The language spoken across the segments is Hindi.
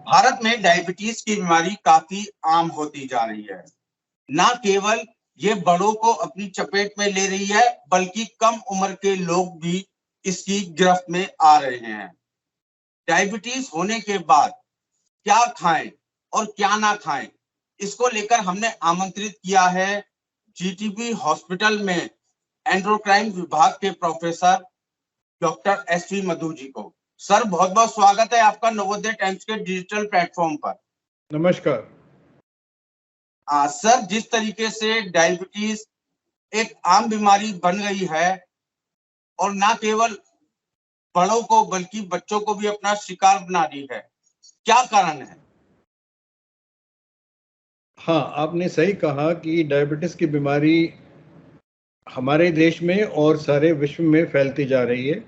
भारत में डायबिटीज की बीमारी काफी आम होती जा रही है। न केवल ये बड़ों को अपनी चपेट में ले रही है, बल्कि कम उम्र के लोग भी इसकी गिरफ्त में आ रहे हैं। डायबिटीज होने के बाद क्या खाएं और क्या ना खाएं, इसको लेकर हमने आमंत्रित किया है जीटीबी हॉस्पिटल में एंडोक्राइन विभाग के professor doctor SV Madhu ji को। सर, बहुत बहुत स्वागत है आपका नवोदय टाइम्स के डिजिटल प्लेटफॉर्म पर। नमस्कार। सर, जिस तरीके से डायबिटीज एक आम बीमारी बन गई है और ना केवल बड़ों को बल्कि बच्चों को भी अपना शिकार बना रही है, क्या कारण है? हाँ, आपने सही कहा कि डायबिटीज की बीमारी हमारे देश में और सारे विश्व में फैलती जा रही है।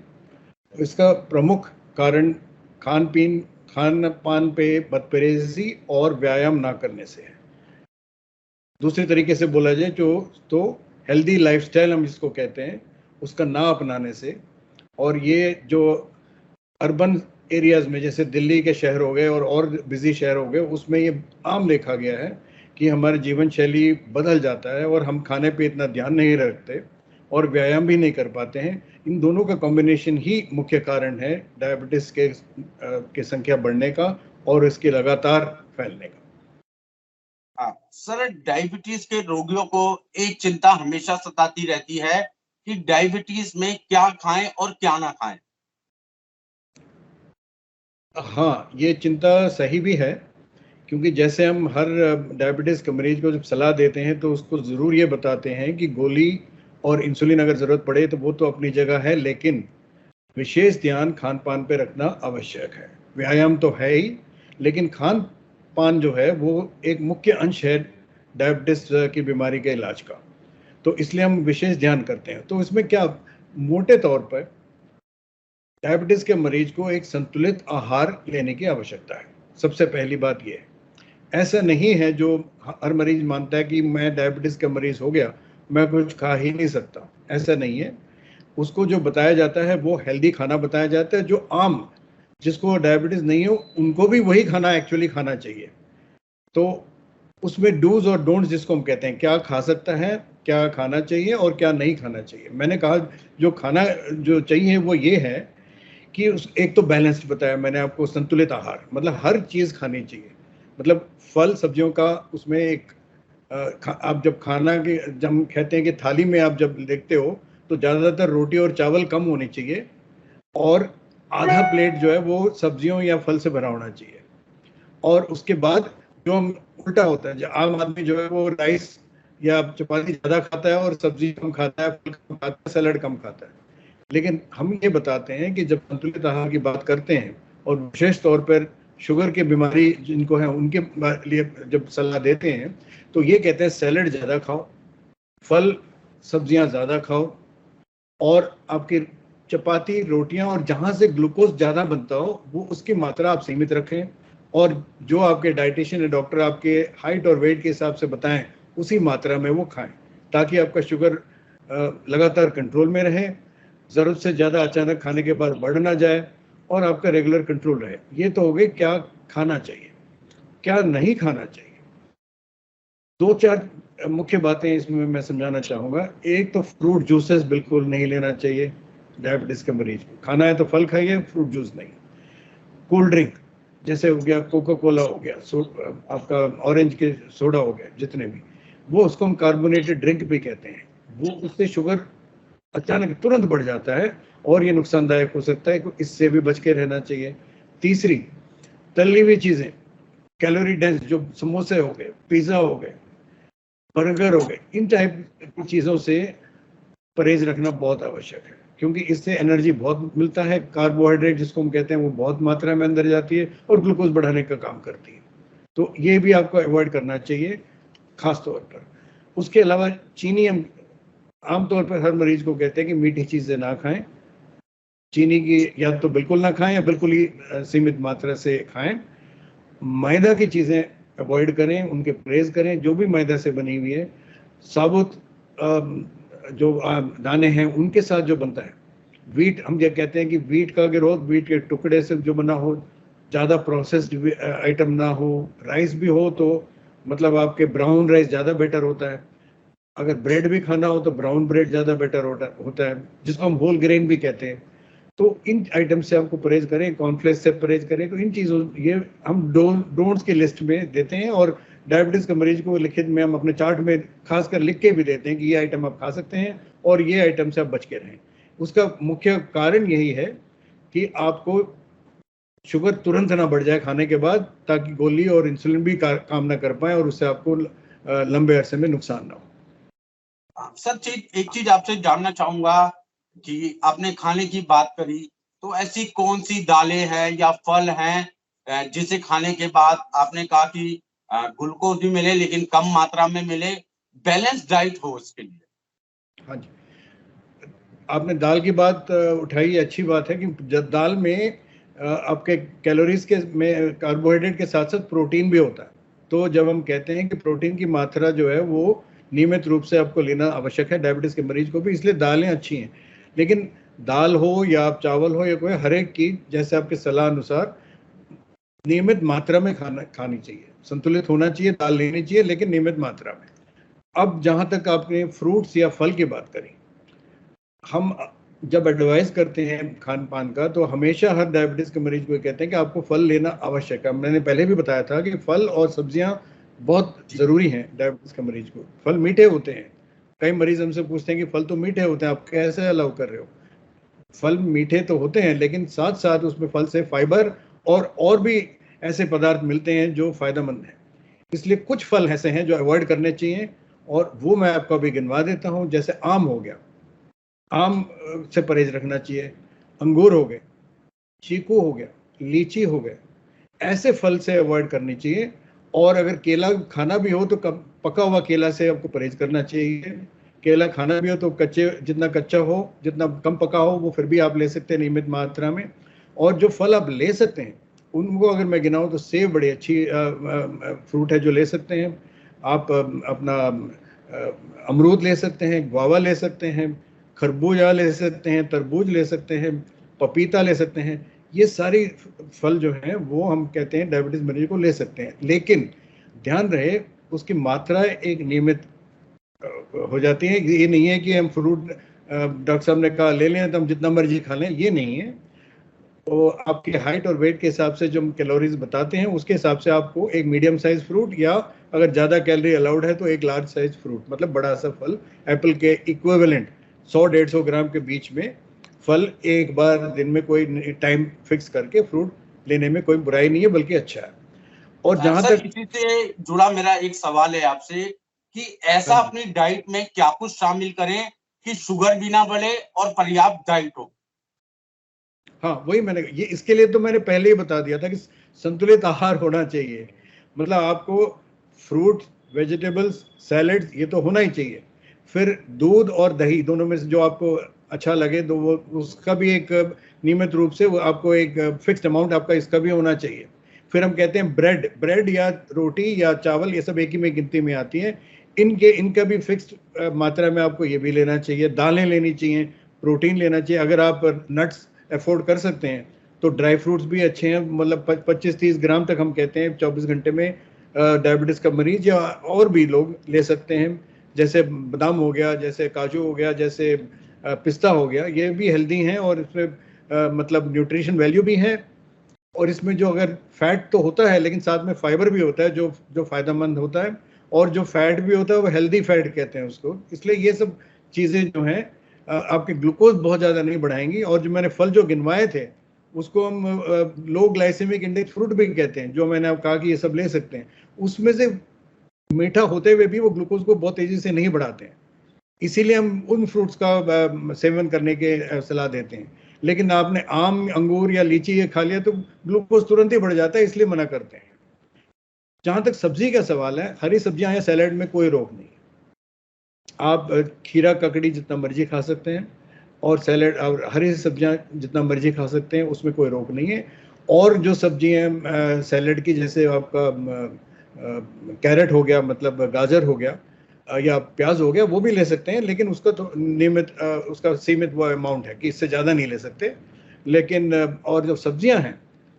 इसका प्रमुख कारण खान पान पे बदपरहेजी और व्यायाम ना करने से है। दूसरे तरीके से बोला जाए तो हेल्दी लाइफस्टाइल हम जिसको कहते हैं, उसका ना अपनाने से। और ये जो अर्बन एरियाज में जैसे दिल्ली के शहर हो गए और बिजी शहर हो गए, उसमें ये आम देखा गया है कि हमारी जीवन शैली बदल जाता है और हम खाने पे इतना ध्यान नहीं रखते और व्यायाम भी नहीं कर पाते हैं। इन दोनों का कॉम्बिनेशन ही मुख्य कारण है डायबिटीज के संख्या बढ़ने का और इसके लगातार फैलने का। सर, डायबिटीज के रोगियों को एक चिंता हमेशा सताती रहती है कि डायबिटीज में क्या खाएं और क्या ना खाएं। हाँ, ये चिंता सही भी है, क्योंकि जैसे हम हर डायबिटीज़ के मरीज को जब सलाह देते हैं तो उसको ज़रूर ये बताते हैं कि गोली और इंसुलिन अगर ज़रूरत पड़े तो वो तो अपनी जगह है, लेकिन विशेष ध्यान खान पान पे रखना आवश्यक है। व्यायाम तो है ही, लेकिन खान पान जो है वो एक मुख्य अंश है डायबिटीज़ की बीमारी के इलाज का। तो इसलिए हम विशेष ध्यान करते हैं। तो इसमें क्या, मोटे तौर पर डायबिटीज़ के मरीज को एक संतुलित आहार लेने की आवश्यकता है। सबसे पहली बात ये है, ऐसा नहीं है जो हर मरीज मानता है कि मैं डायबिटीज़ का मरीज हो गया, मैं कुछ खा ही नहीं सकता। ऐसा नहीं है। उसको जो बताया जाता है वो हेल्दी खाना बताया जाता है, जो आम जिसको डायबिटीज़ नहीं हो उनको भी वही खाना एक्चुअली खाना चाहिए। तो उसमें डूज और डोंट्स जिसको हम कहते हैं, क्या खा सकता है, क्या खाना चाहिए और क्या नहीं खाना चाहिए। मैंने कहा जो खाना जो चाहिए वो ये है कि एक तो बैलेंस्ड बताया मैंने आपको, संतुलित आहार, मतलब हर चीज़ खानी चाहिए। मतलब फल सब्जियों का उसमें एक आप जब खाना के जब हम कहते हैं कि थाली में आप जब देखते हो तो ज़्यादातर रोटी और चावल कम होनी चाहिए और आधा प्लेट जो है वो सब्जियों या फल से भरा होना चाहिए। और उसके बाद जो हम उल्टा होता है, जो आम आदमी जो है वो राइस या चपाती ज़्यादा खाता है और सब्जी कम खाता है, फल कम खाता है, सैलड कम खाता है। लेकिन हम ये बताते हैं कि जब संतुलित आहार की बात करते हैं और विशेष तौर पर शुगर की बीमारी जिनको है उनके लिए जब सलाह देते हैं तो ये कहते हैं सैलड ज़्यादा खाओ, फल सब्जियां ज़्यादा खाओ और आपकी चपाती रोटियां और जहां से ग्लूकोज ज़्यादा बनता हो वो उसकी मात्रा आप सीमित रखें और जो आपके डाइटिशियन या डॉक्टर आपके हाइट और वेट के हिसाब से बताएं उसी मात्रा में वो खाएं, ताकि आपका शुगर लगातार कंट्रोल में रहे, ज़रूरत से ज़्यादा अचानक खाने के बाद बढ़ ना जाए और आपका रेगुलर कंट्रोल रहे। ये तो हो गई क्या खाना चाहिए। क्या नहीं खाना चाहिए, दो चार मुख्य बातें इसमें मैं समझाना चाहूँगा। एक तो फ्रूट जूसेस बिल्कुल नहीं लेना चाहिए डायबिटीज़ के मरीज को। खाना है तो फल खाइए, फ्रूट जूस नहीं। कोल्ड ड्रिंक जैसे हो गया, कोका कोला हो गया, आपका ऑरेंज के सोडा हो गया, जितने भी, वो उसको हम कार्बोनेटेड ड्रिंक भी कहते हैं। वो उससे शुगर अचानक तुरंत बढ़ जाता है और ये नुकसानदायक हो सकता है, इससे भी बच के रहना चाहिए। तीसरी, तली हुई चीज़ें, कैलोरी डेंस, जो समोसे हो गए, पिज़्ज़ा हो गए, बर्गर हो गए, इन टाइप की चीज़ों से परहेज रखना बहुत आवश्यक है, क्योंकि इससे एनर्जी बहुत मिलता है। कार्बोहाइड्रेट जिसको हम कहते हैं वो बहुत मात्रा में अंदर जाती है और ग्लूकोज बढ़ाने का काम करती है। तो ये भी आपको अवॉइड करना चाहिए खास तौर पर। उसके अलावा चीनी, हम आमतौर पर हर मरीज को कहते हैं कि मीठी चीज़ें ना खाएं। चीनी की या तो बिल्कुल ना खाएं या बिल्कुल ही सीमित मात्रा से खाएं। मैदा की चीज़ें अवॉइड करें, उनके परहेज करें। जो भी मैदा से बनी हुई है, साबुत जो दाने हैं उनके साथ जो बनता है, वीट, हम ये कहते हैं कि वीट का अगर हो, वीट के टुकड़े से जो बना हो ज़्यादा प्रोसेस्ड आइटम ना हो, राइस भी हो तो मतलब आपके ब्राउन राइस ज़्यादा बेटर होता है। अगर ब्रेड भी खाना हो तो ब्राउन ब्रेड ज़्यादा बेटर होता है, जिसको हम होल ग्रेन भी कहते हैं। तो इन आइटम से आपको परहेज करें, कॉर्नफ्लेक्स से परहेज करें। तो इन चीज़ों, ये हम डोंट्स की लिस्ट में देते हैं, और डायबिटीज़ के मरीज को लिखित में हम अपने चार्ट में खासकर लिख के भी देते हैं कि ये आइटम आप खा सकते हैं और ये आइटम से आप बच के रहें। उसका मुख्य कारण यही है कि आपको शुगर तुरंत ना बढ़ जाए खाने के बाद, ताकि गोली और इंसुलिन भी काम ना कर पाए और उससे आपको लंबे अरसे में नुकसान ना हो। सर, एक चीज आपसे जानना चाहूंगा कि आपने खाने की बात करी, तो ऐसी कौन सी दालें हैं या फल हैं जिसे खाने के बाद आपने कहा कि ग्लूकोज भी मिले लेकिन कम मात्रा में मिले, बैलेंस डाइट हो उसके लिए? हाँ जी, आपने दाल की बात उठाई, अच्छी बात है कि जब दाल में आपके कैलोरीज के में कार्बोहाइड्रेट के साथ साथ प्रोटीन भी होता है। तो जब हम कहते हैं कि प्रोटीन की मात्रा जो है वो नियमित रूप से आपको लेना आवश्यक है डायबिटीज़ के मरीज को भी, इसलिए दालें अच्छी हैं। लेकिन दाल हो या आप चावल हो या कोई, हर एक की जैसे आपके सलाह अनुसार नियमित मात्रा में खानी चाहिए, संतुलित होना चाहिए, दाल लेनी चाहिए लेकिन नियमित मात्रा में। अब जहाँ तक आपने फ्रूट्स या फल की बात करी, हम जब एडवाइस करते हैं खान पान का तो हमेशा हर डायबिटीज़ के मरीज को कहते हैं कि आपको फल लेना आवश्यक है। मैंने पहले भी बताया था कि फल और सब्जियां बहुत ज़रूरी हैं डायबिटीज़ के मरीज को। फल मीठे होते हैं, कई मरीज हमसे पूछते हैं कि फल तो मीठे होते हैं, आप कैसे अलाउ कर रहे हो? फल मीठे तो होते हैं लेकिन साथ साथ उसमें फल से फाइबर और भी ऐसे पदार्थ मिलते हैं जो फायदेमंद हैं। इसलिए कुछ फल ऐसे हैं जो अवॉइड करने चाहिए, और वो मैं आपको अभी गिनवा देता हूँ। जैसे आम हो गया, आम से परहेज रखना चाहिए। अंगूर हो गए, चीकू हो गया, लीची हो गए, ऐसे फल से अवॉइड करनी चाहिए। और अगर केला खाना भी हो तो पका हुआ केला से आपको परहेज करना चाहिए। केला खाना भी हो तो कच्चे, जितना कच्चा हो, जितना कम पका हो, वो फिर भी आप ले सकते हैं नियमित मात्रा में। और जो फल आप ले सकते हैं उनको अगर मैं गिनाऊं तो सेब बड़ी अच्छी फ्रूट है जो ले सकते हैं आप। अपना अमरूद ले सकते हैं, गुआवा ले सकते हैं, खरबूजा ले सकते हैं, तरबूज ले सकते हैं, पपीता ले सकते हैं। ये सारी फल जो हैं वो हम कहते हैं डायबिटीज़ मरीज को ले सकते हैं, लेकिन ध्यान रहे उसकी मात्रा एक नियमित हो जाती है। ये नहीं है कि हम फ्रूट डॉक्टर साहब ने कहा ले लें तो हम जितना मर्जी खा लें, ये नहीं है। तो आपकी हाइट और वेट के हिसाब से जो हम कैलोरीज बताते हैं उसके हिसाब से आपको एक मीडियम साइज फ्रूट, या अगर ज़्यादा कैलोरी अलाउड है तो एक लार्ज साइज फ्रूट, मतलब बड़ा सा फल, एप्पल के इक्विवेलेंट 100-150 ग्राम के बीच में फल एक बार दिन में कोई टाइम फिक्स करके फ्रूट लेने में कोई बुराई नहीं है, बल्कि अच्छा है। और जहां सर, तक इसी से जुड़ा मेरा एक सवाल है आपसे कि ऐसा अपनी डाइट में क्या कुछ शामिल करें कि शुगर भी ना बढ़े और पर्याप्त डाइट हो? हाँ, वही मैंने, ये इसके लिए तो मैंने पहले ही बता दिया था कि संतुलित आहार होना चाहिए। मतलब आपको फ्रूट, वेजिटेबल्स, सैलेड्स, ये तो होना ही चाहिए। फिर दूध और दही दोनों में से जो आपको अच्छा लगे तो वो उसका भी एक नियमित रूप से वो आपको एक फिक्स्ड अमाउंट आपका इसका भी होना चाहिए। फिर हम कहते हैं ब्रेड या रोटी या चावल, ये सब एक ही में गिनती में आती है। इनका भी फिक्स्ड मात्रा में आपको ये भी लेना चाहिए। दालें लेनी चाहिए, प्रोटीन लेना चाहिए। अगर आप नट्स अफोर्ड कर सकते हैं तो ड्राई फ्रूट्स भी अच्छे हैं, मतलब 25-30 ग्राम तक हम कहते हैं 24 घंटे में डायबिटीज़ का मरीज या और भी लोग ले सकते हैं। जैसे बादाम हो गया, जैसे काजू हो गया, जैसे पिस्ता हो गया, ये भी हेल्दी हैं और इसमें मतलब न्यूट्रिशन वैल्यू भी है। और इसमें जो अगर फैट तो होता है लेकिन साथ में फाइबर भी होता है जो जो फायदेमंद होता है, और जो फैट भी होता है वो हेल्दी फैट कहते हैं उसको। इसलिए ये सब चीज़ें जो हैं आपके ग्लूकोज बहुत ज़्यादा नहीं बढ़ाएंगी। और जो मैंने फल जो गिनवाए थे उसको हम लो ग्लाइसेमिक इंडेक्स फ्रूट भी कहते हैं, जो मैंने अब कहा कि ये सब ले सकते हैं। उसमें से मीठा होते हुए भी वो ग्लूकोज को बहुत तेज़ी से नहीं बढ़ाते हैं, इसीलिए हम उन फ्रूट्स का सेवन करने के सलाह देते हैं। लेकिन आपने आम, अंगूर या लीची ये खा लिया तो ग्लूकोज तुरंत ही बढ़ जाता है, इसलिए मना करते हैं। जहां तक सब्जी का सवाल है, हरी सब्जियां या सैलेड में कोई रोक नहीं। आप खीरा ककड़ी जितना मर्जी खा सकते हैं, और सैलेड और हरी सब्जियां जितना मर्जी खा सकते हैं, उसमें कोई रोक नहीं है। और जो सब्जियां सैलेड की, जैसे आपका कैरेट हो गया, मतलब गाजर हो गया, या प्याज हो गया, वो भी ले सकते हैं, लेकिन उसका तो नियमित उसका सीमित वो अमाउंट है कि इससे ज़्यादा नहीं ले सकते। लेकिन और जो सब्जियां हैं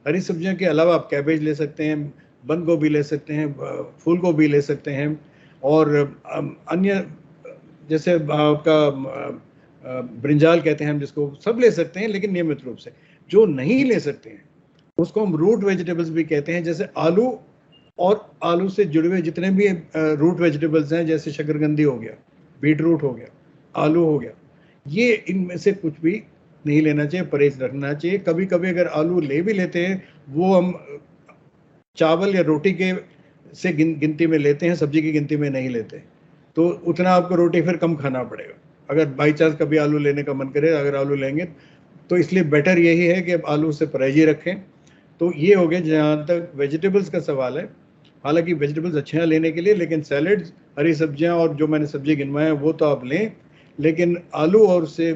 हरी सब्जियों के अलावा आप कैबेज ले सकते हैं, बंद गोभी ले सकते हैं, फूल गोभी ले सकते हैं, और अन्य जैसे आपका ब्रिंजाल कहते हैं हम जिसको, सब ले सकते हैं, लेकिन नियमित रूप से। जो नहीं ले सकते हैं उसको हम रूट वेजिटेबल्स भी कहते हैं, जैसे आलू और आलू से जुड़े हुए जितने भी रूट वेजिटेबल्स हैं, जैसे शकरकंदी हो गया, बीट रूट हो गया, आलू हो गया, ये इनमें से कुछ भी नहीं लेना चाहिए, परहेज रखना चाहिए। कभी कभी अगर आलू ले भी लेते हैं, वो हम चावल या रोटी के से गिनती में लेते हैं, सब्जी की गिनती में नहीं लेते, तो उतना आपको रोटी फिर कम खाना पड़ेगा। अगर बाई चांस कभी आलू लेने का मन करे, अगर आलू लेंगे, तो इसलिए बेटर यही है कि अब आलू से परहेज ही रखें। तो ये हो गया जहाँ तक वेजिटेबल्स का सवाल है। हालांकि वेजिटेबल्स अच्छे हैं लेने के लिए, लेकिन सैलड्स, हरी सब्जियां और जो मैंने सब्जी गिनवाए हैं वो तो आप लें, लेकिन आलू और उससे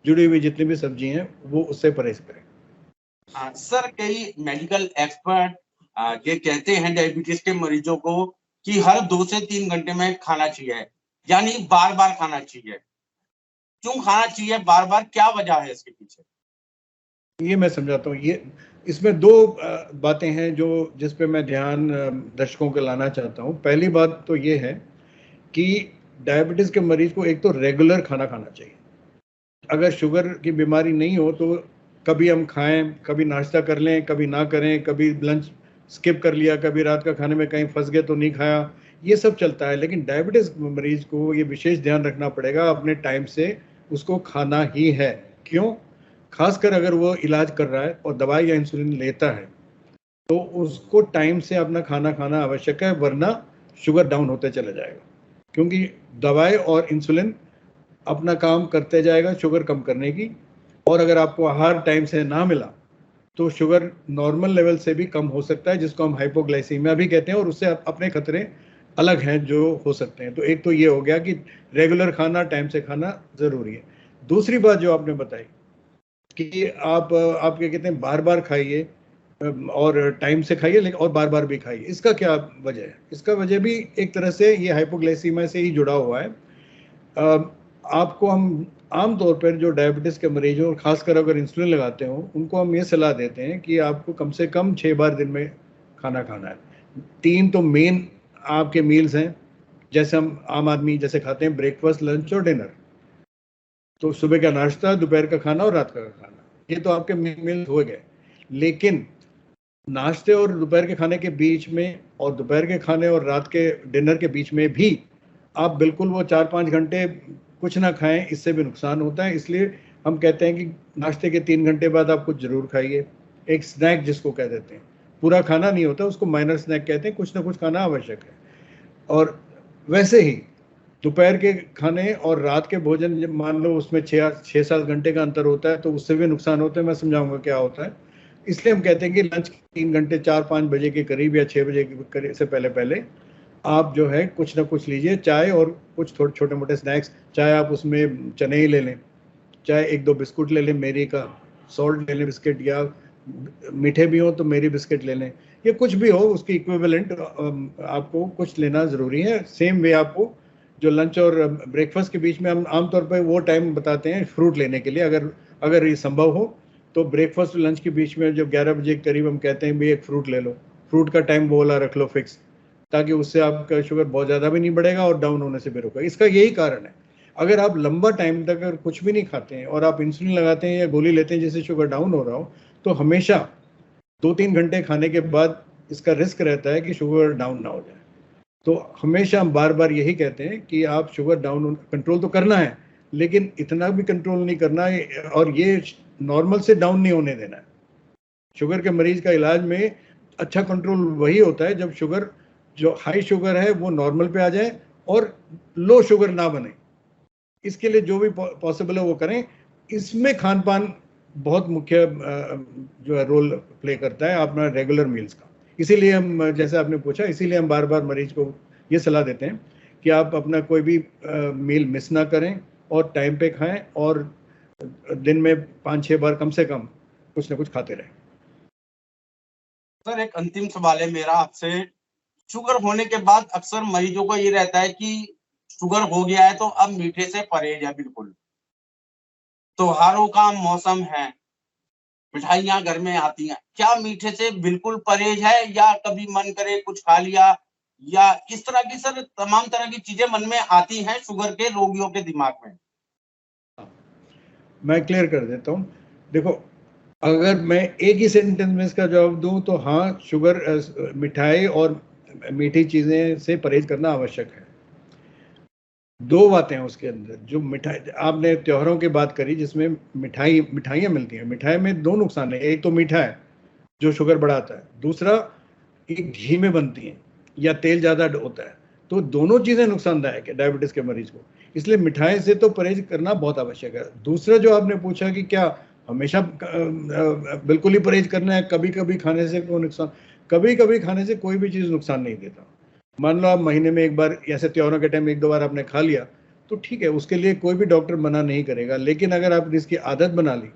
जुड़ी हुई जितनी भी सब्जी हैं वो उससे परहेज करें। सर, कई मेडिकल एक्सपर्ट ये कहते हैं डायबिटीज के मरीजों को कि हर 2 से 3 घंटे में खाना चाहिए, यानी बार बार खाना चाहिए। क्यों खाना चाहिए बार बार, क्या वजह है इसके पीछे? ये मैं समझाता हूँ। ये इसमें दो बातें हैं जो जिस पे मैं ध्यान दर्शकों को लाना चाहता हूँ। पहली बात तो ये है कि डायबिटीज के मरीज को एक तो रेगुलर खाना खाना चाहिए। अगर शुगर की बीमारी नहीं हो तो कभी हम खाएं, कभी नाश्ता कर लें, कभी ना करें, कभी लंच स्किप कर लिया, कभी रात का खाने में कहीं फंस गए तो नहीं खाया, ये सब चलता है। लेकिन डायबिटीज मरीज को ये विशेष ध्यान रखना पड़ेगा, अपने टाइम से उसको खाना ही है। क्यों? खासकर अगर वो इलाज कर रहा है और दवाई या इंसुलिन लेता है, तो उसको टाइम से अपना खाना खाना आवश्यक है, वरना शुगर डाउन होते चला जाएगा। क्योंकि दवाई और इंसुलिन अपना काम करते जाएगा शुगर कम करने की, और अगर आपको आहार टाइम से ना मिला तो शुगर नॉर्मल लेवल से भी कम हो सकता है, जिसको हम हाइपोग्लाइसीमिया भी कहते हैं, और उससे अपने खतरे अलग हैं जो हो सकते हैं। तो एक तो ये हो गया कि रेगुलर खाना, टाइम से खाना जरूरी है। दूसरी बात जो आपने बताई कि आप क्या कहते हैं, बार बार खाइए और टाइम से खाइए, लेकिन और बार बार भी खाइए, इसका क्या वजह है? इसका वजह भी एक तरह से ये हाइपोग्लाइसीमिया से ही जुड़ा हुआ है। आपको हम आमतौर पर जो डायबिटीज के मरीज हो, खासकर अगर इंसुलिन लगाते हो, उनको हम ये सलाह देते हैं कि आपको कम से कम 6 बार दिन में खाना खाना है। 3 तो मेन आपके मील्स हैं, जैसे हम आम आदमी जैसे खाते हैं ब्रेकफास्ट, लंच और डिनर। तो सुबह का नाश्ता, दोपहर का खाना और रात का खाना, ये तो आपके मील हो गए। लेकिन नाश्ते और दोपहर के खाने के बीच में, और दोपहर के खाने और रात के डिनर के बीच में भी आप बिल्कुल वो 4-5 घंटे कुछ ना खाएं, इससे भी नुकसान होता है। इसलिए हम कहते हैं कि नाश्ते के 3 घंटे बाद आप कुछ जरूर खाइए, एक स्नैक जिसको कह देते हैं। पूरा खाना नहीं होता, उसको माइनर स्नैक कहते हैं, कुछ ना कुछ खाना आवश्यक है। और वैसे ही दोपहर के खाने और रात के भोजन, जब मान लो उसमें 6-7 घंटे का अंतर होता है, तो उससे भी नुकसान होता है। मैं समझाऊंगा क्या होता है। इसलिए हम कहते हैं कि लंच 3 घंटे 4-5 बजे के करीब या 6 बजे के करीब से पहले पहले आप जो है कुछ ना कुछ लीजिए, चाय और कुछ थोड़े छोटे मोटे स्नैक्स। चाहे आप उसमें चने ही ले लें, चाहे 1-2 बिस्कुट ले लें, मेरी का सॉल्ट ले लें बिस्किट, या मीठे भी हो तो मेरी बिस्किट ले लें, या कुछ भी हो उसकी इक्विवेलेंट आपको कुछ लेना ज़रूरी है। सेम वे आपको जो लंच और ब्रेकफास्ट के बीच में हम आमतौर पर वो टाइम बताते हैं फ्रूट लेने के लिए, अगर ये संभव हो तो ब्रेकफास्ट और लंच के बीच में जब 11 बजे के करीब हम कहते हैं भी एक फ्रूट ले लो। फ्रूट का टाइम वो वाला रख लो फिक्स, ताकि उससे आपका शुगर बहुत ज़्यादा भी नहीं बढ़ेगा और डाउन होने से भी रोकेगा। इसका यही कारण है। अगर आप लंबा टाइम तक अगर कुछ भी नहीं खाते हैं और आप इंसुलिन लगाते हैं या गोली लेते हैं जिससे शुगर डाउन हो रहा हो, तो हमेशा 2-3 घंटे खाने के बाद इसका रिस्क रहता है कि शुगर डाउन ना हो जाए। तो हमेशा हम बार बार यही कहते हैं कि आप शुगर डाउन कंट्रोल तो करना है, लेकिन इतना भी कंट्रोल नहीं करना है, और ये नॉर्मल से डाउन नहीं होने देना है। शुगर के मरीज का इलाज में अच्छा कंट्रोल वही होता है जब शुगर, जो हाई शुगर है वो नॉर्मल पे आ जाए और लो शुगर ना बने। इसके लिए जो भी पॉसिबल है वो करें। इसमें खान पान बहुत मुख्य जो है रोल प्ले करता है अपना रेगुलर मील्स का। इसीलिए हम, जैसे आपने पूछा, इसीलिए हम बार बार मरीज को ये सलाह देते हैं कि आप अपना कोई भी मील मिस ना करें और टाइम पे खाएं, और दिन में 5-6 बार कम से कम कुछ ना कुछ खाते रहें। सर, एक अंतिम सवाल है मेरा आपसे। शुगर होने के बाद अक्सर मरीजों को ये रहता है कि शुगर हो गया है तो अब मीठे से परहेज है बिल्कुल। त्योहारों का मौसम है, मिठाइयाँ घर में आती हैं, क्या मीठे से बिल्कुल परहेज है या कभी मन करे कुछ खा लिया, या इस तरह की सर तमाम तरह की चीजें मन में आती हैं शुगर के रोगियों के दिमाग में? मैं क्लियर कर देता हूँ। देखो, अगर मैं एक ही सेंटेंस में इसका जवाब दूं तो हाँ, शुगर, मिठाई और मीठी चीज़ें से परहेज करना आवश्यक है। दो बातें हैं उसके अंदर। जो मिठाई, आपने त्योहारों की बात करी जिसमें मिठाइयाँ मिलती हैं, मिठाई में दो नुकसान है। एक तो मीठा है जो शुगर बढ़ाता है, दूसरा एक घी में बनती हैं या तेल ज़्यादा होता है, तो दोनों चीज़ें नुकसानदायक है डायबिटीज़ के मरीज को। इसलिए मिठाई से तो परहेज करना बहुत आवश्यक है। दूसरा जो आपने पूछा कि क्या हमेशा बिल्कुल ही परहेज करना है, कभी कभी खाने से कोई नुकसान, कभी कभी खाने से कोई भी चीज़ नुकसान नहीं देता। मान लो आप महीने में एक बार, ऐसे त्योहारों के टाइम एक दो बार आपने खा लिया तो ठीक है, उसके लिए कोई भी डॉक्टर मना नहीं करेगा। लेकिन अगर आपने इसकी आदत बना ली,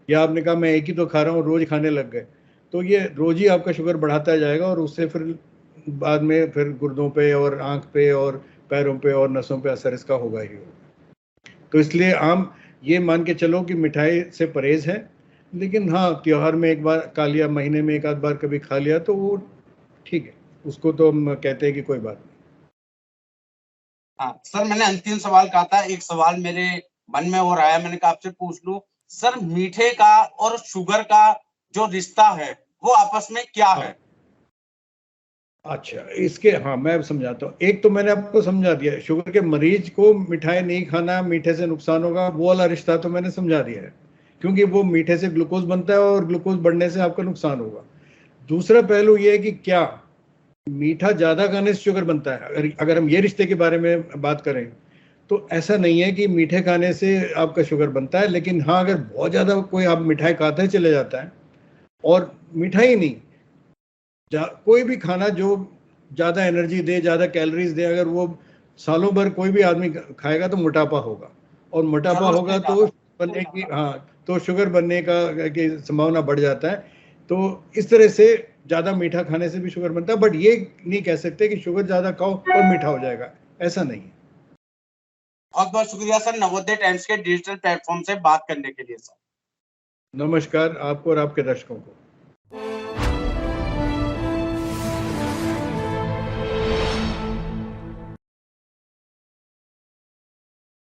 या आपने कहा मैं एक ही तो खा रहा हूँ, रोज खाने लग गए, तो ये रोज ही आपका शुगर बढ़ाता जाएगा और उससे फिर बाद में फिर गुर्दों पे और आंख पे और पैरों पे और नसों पे असर इसका होगा ही होगा। तो इसलिए आम ये मान के चलो कि मिठाई से परहेज है, लेकिन हाँ, त्योहार में एक बार खा लिया, महीने में एक आध बार कभी खा लिया तो वो ठीक है, उसको तो हम कहते हैं कि कोई बात नहीं। हाँ सर, मैंने अंतिम सवाल कहा था, एक सवाल मेरे मन में और आया, मैंने कहा आपसे पूछ लूं। सर, मीठे का और शुगर का जो रिश्ता है वो आपस में क्या है? अच्छा, इसके, हाँ मैं समझाता हूँ। एक तो मैंने आपको समझा दिया, शुगर के मरीज को मिठाई नहीं खाना, मीठे से नुकसान होगा, वो वाला रिश्ता तो मैंने समझा दिया है, क्योंकि वो मीठे से ग्लूकोज बनता है और ग्लूकोज बढ़ने से आपका नुकसान होगा। दूसरा पहलू ये है कि क्या मीठा ज्यादा खाने से शुगर बनता है। अगर हम ये रिश्ते के बारे में बात करें तो ऐसा नहीं है कि मीठे खाने से आपका शुगर बनता है। लेकिन हाँ, अगर बहुत ज्यादा कोई आप मिठाई खाते चले जाता है, और मिठाई नहीं, कोई भी खाना जो ज़्यादा एनर्जी दे, ज़्यादा कैलोरीज दे, अगर वो सालों भर कोई भी आदमी खाएगा तो मोटापा होगा, और मोटापा जरूर होगा सही तो कहा। बनने की, हाँ, तो शुगर बनने की संभावना बढ़ जाता है। तो इस तरह से ज़्यादा मीठा खाने से भी शुगर बनता है, बट ये नहीं कह सकते कि शुगर ज़्यादा खाओ और मीठा हो जाएगा, ऐसा नहीं है। बहुत बहुत शुक्रिया सर, नवोदय टाइम्स के डिजिटल प्लेटफॉर्म से बात करने के लिए सर। नमस्कार आपको और आपके दर्शकों को।